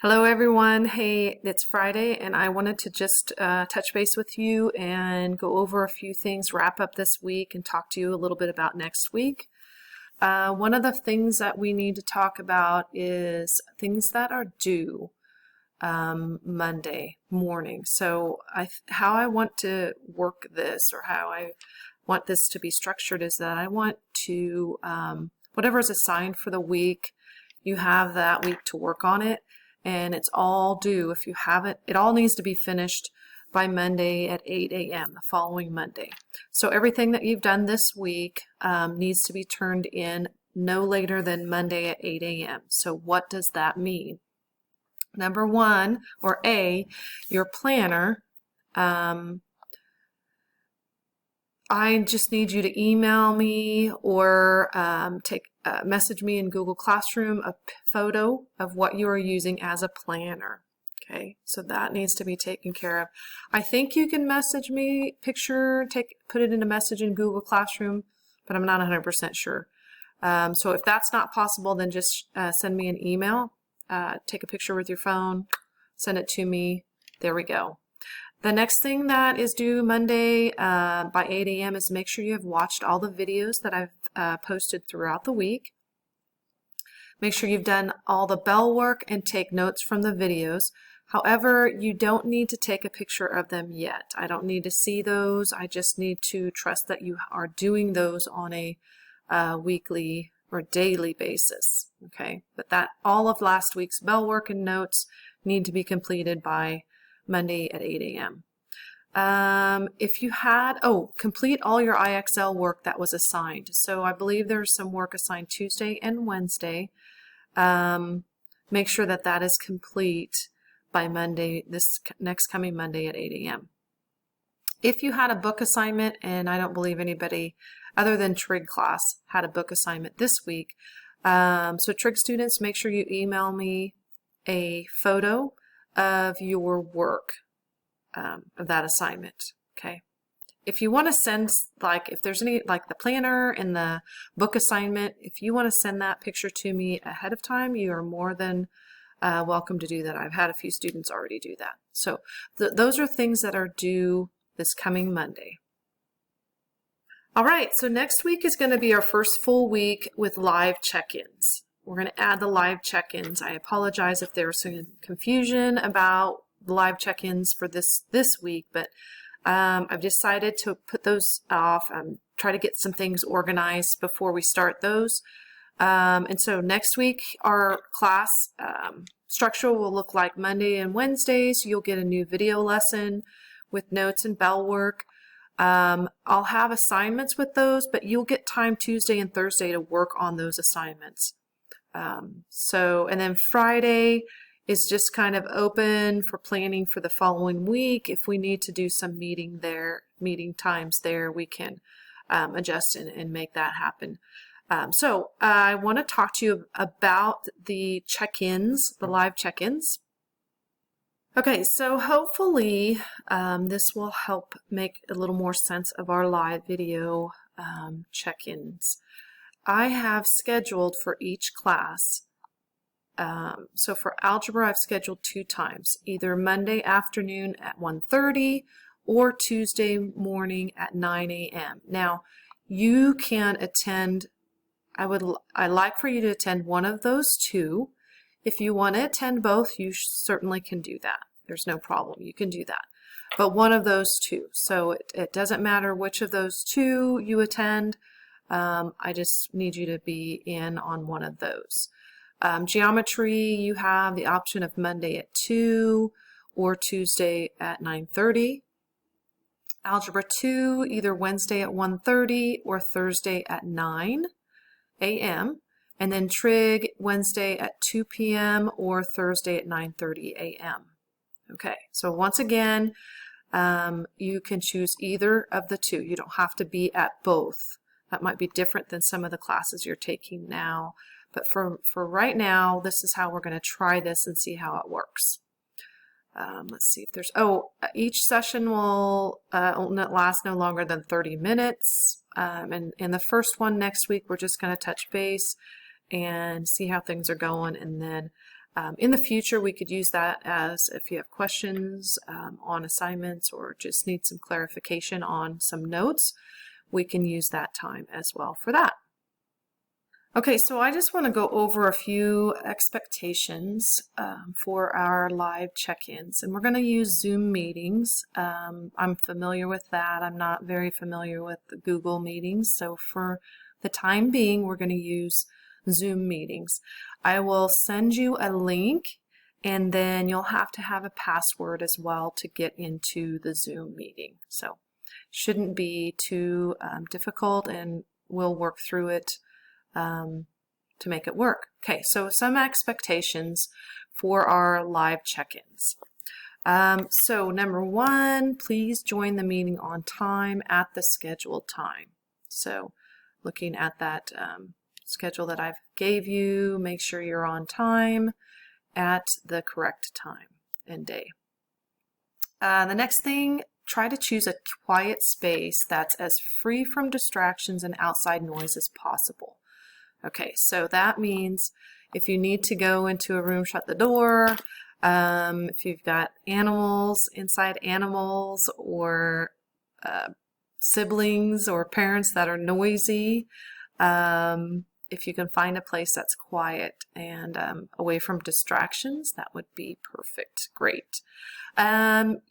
Hello everyone. Hey, it's Friday and I wanted to just touch base with you and go over a few things, wrap up this week and talk to you a little bit about next week. One of the things that we need to talk about is things that are due Monday morning. So how I want to work this, or how I want this to be structured, is that I want to, whatever is assigned for the week, you have that week to work on it. And it's all due. If you haven't, it all needs to be finished by Monday at 8 a.m., the following Monday. So everything that you've done this week needs to be turned in no later than Monday at 8 a.m. So what does that mean? Number one, or A, your planner. I just need you to email me or message me in Google Classroom a photo of what you are using as a planner. Okay, so that needs to be taken care of. I think you can message me, put it in a message in Google Classroom, but I'm not 100% sure. So if that's not possible, then just send me an email. Take a picture with your phone, send it to me. There we go. The next thing that is due Monday by 8 a.m. is make sure you have watched all the videos that I've posted throughout the week. Make sure you've done all the bell work and take notes from the videos. However, you don't need to take a picture of them yet. I don't need to see those. I just need to trust that you are doing those on a weekly or daily basis. Okay, but all of last week's bell work and notes need to be completed by Monday at 8 a.m. If you had, complete all your IXL work that was assigned. So I believe there's some work assigned Tuesday and Wednesday. Make sure that that is complete by Monday, this next coming Monday at 8 a.m. If you had a book assignment, and I don't believe anybody other than Trig class had a book assignment this week, so Trig students, make sure you email me a photo of your work, of that assignment. Okay. If you want to send, if there's any, the planner and the book assignment, if you want to send that picture to me ahead of time, you are more than welcome to do that. I've had a few students already do that. So those are things that are due this coming Monday. All right, so next week is going to be our first full week with live check-ins. We're going to add the live check-ins. I apologize if there was some confusion about the live check-ins for this week, but I've decided to put those off and try to get some things organized before we start those. And so next week, our class structure will look like Monday and Wednesdays. You'll get a new video lesson with notes and bell work. I'll have assignments with those, but you'll get time Tuesday and Thursday to work on those assignments. And then Friday is just kind of open for planning for the following week. If we need to do some meeting times there, we can adjust and make that happen. So I want to talk to you about the check-ins, the live check-ins. Okay, so hopefully this will help make a little more sense of our live video check-ins. I have scheduled for each class, so for algebra I've scheduled 2 times, either Monday afternoon at 1:30 or Tuesday morning at 9 a.m. Now you can attend, I like for you to attend one of those 2. If you want to attend both, you certainly can do that. There's no problem, you can do that. But one of those 2, so it doesn't matter which of those 2 you attend. I just need you to be in on one of those. Geometry, you have the option of Monday at 2 or Tuesday at 9:30. Algebra 2, either Wednesday at 1:30 or Thursday at 9 a.m. And then Trig, Wednesday at 2 p.m. or Thursday at 9:30 a.m. Okay, so once again, you can choose either of the 2. You don't have to be at both. That might be different than some of the classes you're taking now. But for right now, this is how we're going to try this and see how it works. Let's see if there's, each session will last no longer than 30 minutes. And in the first one next week, we're just going to touch base and see how things are going. And then In the future, we could use that as if you have questions on assignments or just need some clarification on some notes, we can use that time as well for that. Okay, so I just want to go over a few expectations for our live check-ins, and we're going to use Zoom meetings. I'm familiar with that. I'm not very familiar with the Google meetings, so for the time being, we're going to use Zoom meetings. I will send you a link, and then you'll have to have a password as well to get into the Zoom meeting. So shouldn't be too difficult, and we'll work through it to make it work. Okay, so some expectations for our live check-ins. So number one, please join the meeting on time at the scheduled time. So looking at that schedule that I've gave you, make sure you're on time at the correct time and day. The next thing, try to choose a quiet space that's as free from distractions and outside noise as possible. Okay, so that means if you need to go into a room, shut the door. If you've got animals, inside animals, or siblings or parents that are noisy, if you can find a place that's quiet and away from distractions, that would be perfect. Great.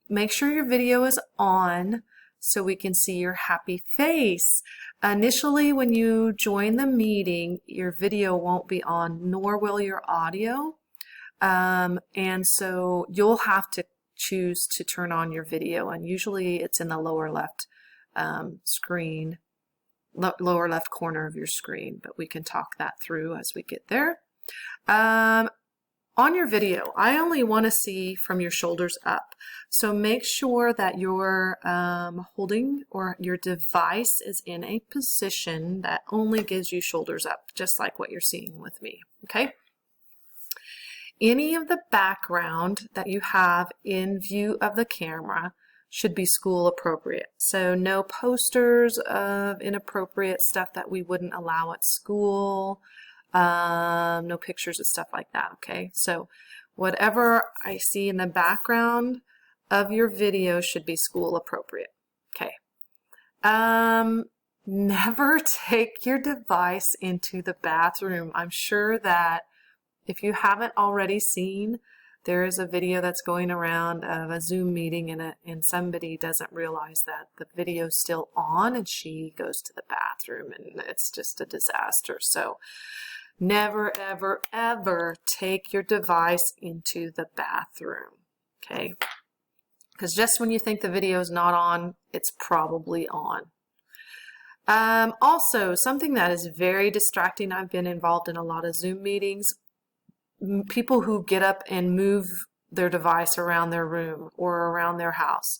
Make sure your video is on so we can see your happy face. Initially, when you join the meeting, your video won't be on, nor will your audio. And so you'll have to choose to turn on your video, and usually it's in the lower left screen, lower left corner of your screen, but we can talk that through as we get there. On your video, I only want to see from your shoulders up. So make sure that you're holding, or your device is in a position that only gives you shoulders up, just like what you're seeing with me, okay? Any of the background that you have in view of the camera should be school appropriate. So no posters of inappropriate stuff that we wouldn't allow at school. No pictures of stuff like that, okay? So whatever I see in the background of your video should be school appropriate, okay? Never take your device into the bathroom. I'm sure that if you haven't already seen, there is a video that's going around of a Zoom meeting, and somebody doesn't realize that the video's still on and she goes to the bathroom, and it's just a disaster. So never, ever, ever take your device into the bathroom, okay? Because just when you think the video is not on, it's probably on. Also, something that is very distracting, I've been involved in a lot of Zoom meetings, people who get up and move their device around their room or around their house.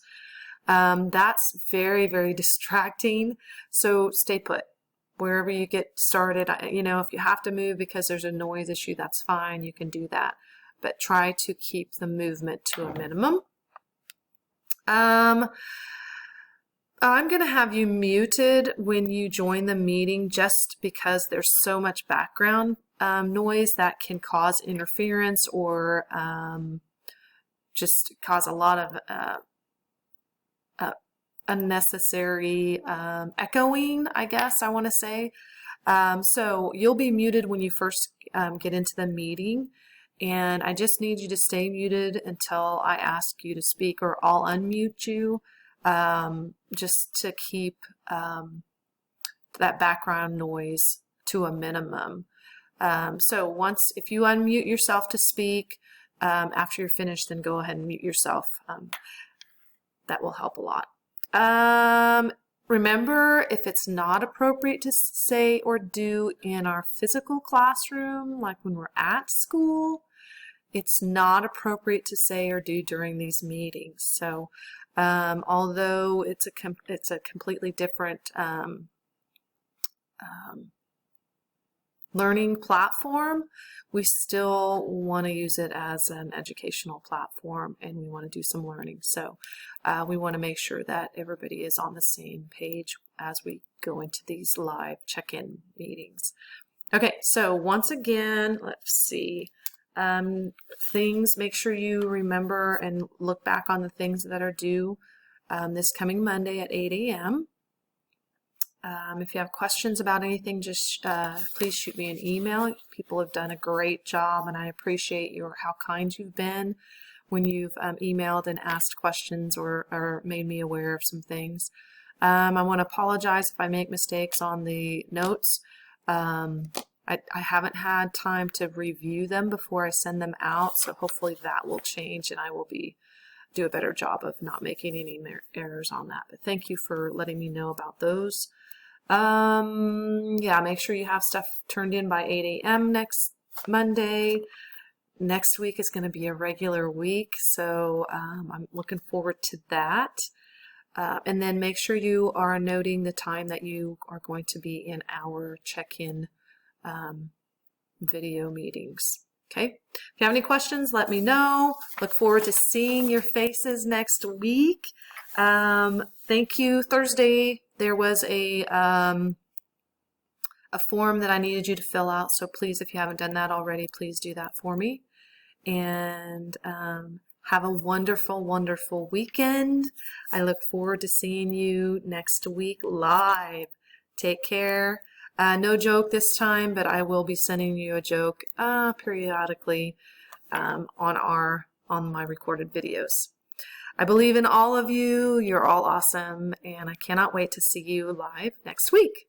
That's very, very distracting, so stay put. Wherever you get started, you know, if you have to move because there's a noise issue, that's fine, you can do that. But try to keep the movement to a minimum. I'm going to have you muted when you join the meeting, just because there's so much background noise that can cause interference, or just cause a lot of unnecessary echoing, I guess I want to say. So you'll be muted when you first get into the meeting, and I just need you to stay muted until I ask you to speak, or I'll unmute you, just to keep that background noise to a minimum. So if you unmute yourself to speak, after you're finished, then go ahead and mute yourself. That will help a lot. Remember, if it's not appropriate to say or do in our physical classroom, like when we're at school, it's not appropriate to say or do during these meetings. So although it's a completely different learning platform, we still want to use it as an educational platform, and we want to do some learning. So we want to make sure that everybody is on the same page as we go into these live check-in meetings. Okay, so once again, let's see. things, make sure you remember and look back on the things that are due this coming Monday at 8 a.m. If you have questions about anything, just please shoot me an email. People have done a great job, and I appreciate how kind you've been when you've emailed and asked questions or made me aware of some things. I want to apologize if I make mistakes on the notes. I haven't had time to review them before I send them out, so hopefully that will change and I will do a better job of not making any errors on that. But thank you for letting me know about those. Yeah, make sure you have stuff turned in by 8 a.m. next Monday. Next week is going to be a regular week, so I'm looking forward to that. And then make sure you are noting the time that you are going to be in our check-in video meetings. Okay, if you have any questions, let me know. Look forward to seeing your faces next week. Thank you. Thursday, there was a form that I needed you to fill out, so please, if you haven't done that already, please do that for me. And have a wonderful, wonderful weekend. I look forward to seeing you next week live. Take care. No joke this time, but I will be sending you a joke periodically on my recorded videos. I believe in all of you. You're all awesome, and I cannot wait to see you live next week.